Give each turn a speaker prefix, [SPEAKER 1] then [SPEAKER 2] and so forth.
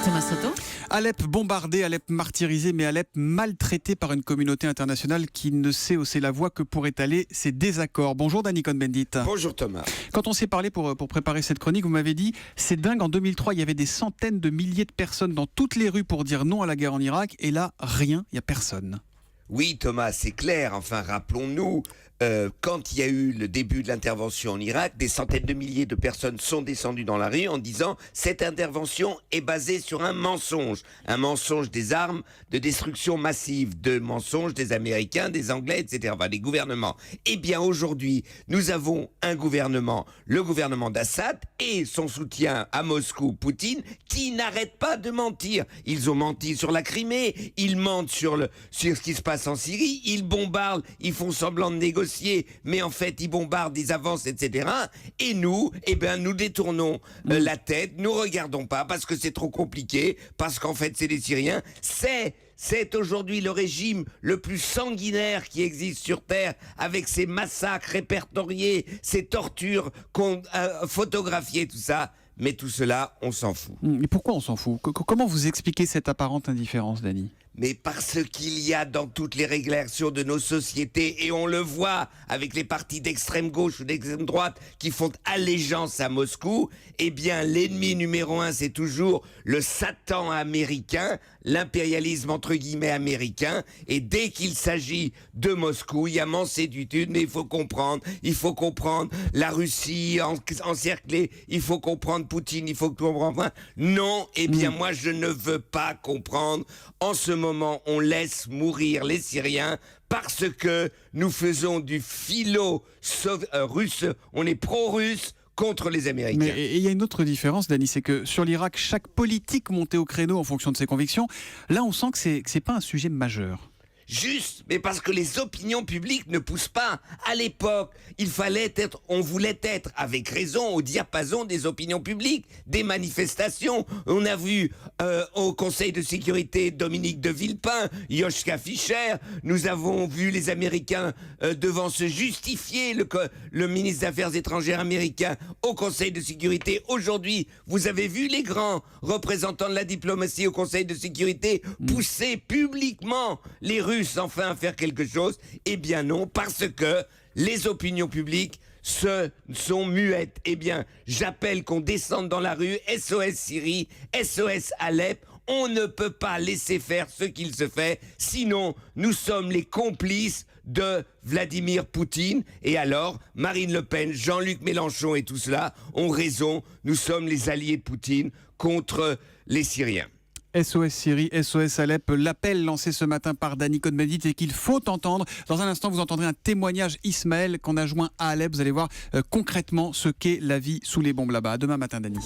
[SPEAKER 1] Thomas Soto.
[SPEAKER 2] Alep bombardé, Alep martyrisé, mais Alep maltraité par une communauté internationale qui ne sait hausser la voix que pour étaler ses désaccords. Bonjour Danny Cohn-Bendit.
[SPEAKER 3] Bonjour Thomas.
[SPEAKER 2] Quand on s'est parlé pour préparer cette chronique, vous m'avez dit c'est dingue, en 2003 il y avait des centaines de milliers de personnes dans toutes les rues pour dire non à la guerre en Irak, et là rien, il n'y a personne.
[SPEAKER 3] Oui Thomas, c'est clair, enfin rappelons-nous, quand il y a eu le début de l'intervention en Irak, des centaines de milliers de personnes sont descendues dans la rue en disant cette intervention est basée sur un mensonge des armes de destruction massive, de mensonges des Américains, des Anglais, etc., enfin des gouvernements. Eh bien aujourd'hui, nous avons un gouvernement, le gouvernement d'Assad et son soutien à Moscou, Poutine, qui n'arrête pas de mentir. Ils ont menti sur la Crimée, ils mentent sur ce qui se passe en Syrie, ils bombardent, ils font semblant de négocier, mais en fait ils bombardent, ils avancent, etc. Et nous, nous détournons la tête, nous regardons pas parce que c'est trop compliqué, parce qu'en fait c'est les Syriens. C'est aujourd'hui le régime le plus sanguinaire qui existe sur Terre, avec ses massacres répertoriés, ses tortures photographiées, tout ça. Mais tout cela, on s'en fout.
[SPEAKER 2] Et pourquoi on s'en fout ? Comment vous expliquez cette apparente indifférence, Danny ?
[SPEAKER 3] Mais parce qu'il y a dans toutes les régulations de nos sociétés, et on le voit avec les partis d'extrême gauche ou d'extrême droite qui font allégeance à Moscou, eh bien l'ennemi numéro un, c'est toujours le Satan américain, l'impérialisme entre guillemets américain, et dès qu'il s'agit de Moscou, il y a mansuétude, mais il faut comprendre la Russie encerclée, il faut comprendre Poutine, il faut comprendre... Non, eh bien moi je ne veux pas comprendre. En ce moment, on laisse mourir les Syriens parce que nous faisons du philo-russe, on est pro-russe contre les Américains.
[SPEAKER 2] Mais il y a une autre différence, Danny, c'est que sur l'Irak, chaque politique montait au créneau en fonction de ses convictions. Là, on sent que c'est pas un sujet majeur.
[SPEAKER 3] Juste, mais parce que les opinions publiques ne poussent pas. À l'époque, on voulait être, avec raison, au diapason des opinions publiques, des manifestations. On a vu au Conseil de sécurité Dominique de Villepin, Joschka Fischer. Nous avons vu les Américains devant se justifier, le ministre des Affaires étrangères américain au Conseil de sécurité. Aujourd'hui, vous avez vu les grands représentants de la diplomatie au Conseil de sécurité pousser publiquement les Russes enfin à faire quelque chose. Eh bien non, parce que les opinions publiques sont muettes. Eh bien, j'appelle qu'on descende dans la rue, SOS Syrie, SOS Alep. On ne peut pas laisser faire ce qu'il se fait, sinon nous sommes les complices de Vladimir Poutine. Et alors, Marine Le Pen, Jean-Luc Mélenchon et tout cela ont raison, nous sommes les alliés de Poutine contre les Syriens.
[SPEAKER 2] SOS Syrie, SOS Alep, l'appel lancé ce matin par Danny Cohn-Bendit et qu'il faut entendre. Dans un instant, vous entendrez un témoignage Ismaël qu'on a joint à Alep. Vous allez voir concrètement ce qu'est la vie sous les bombes là-bas. À demain matin, Danny.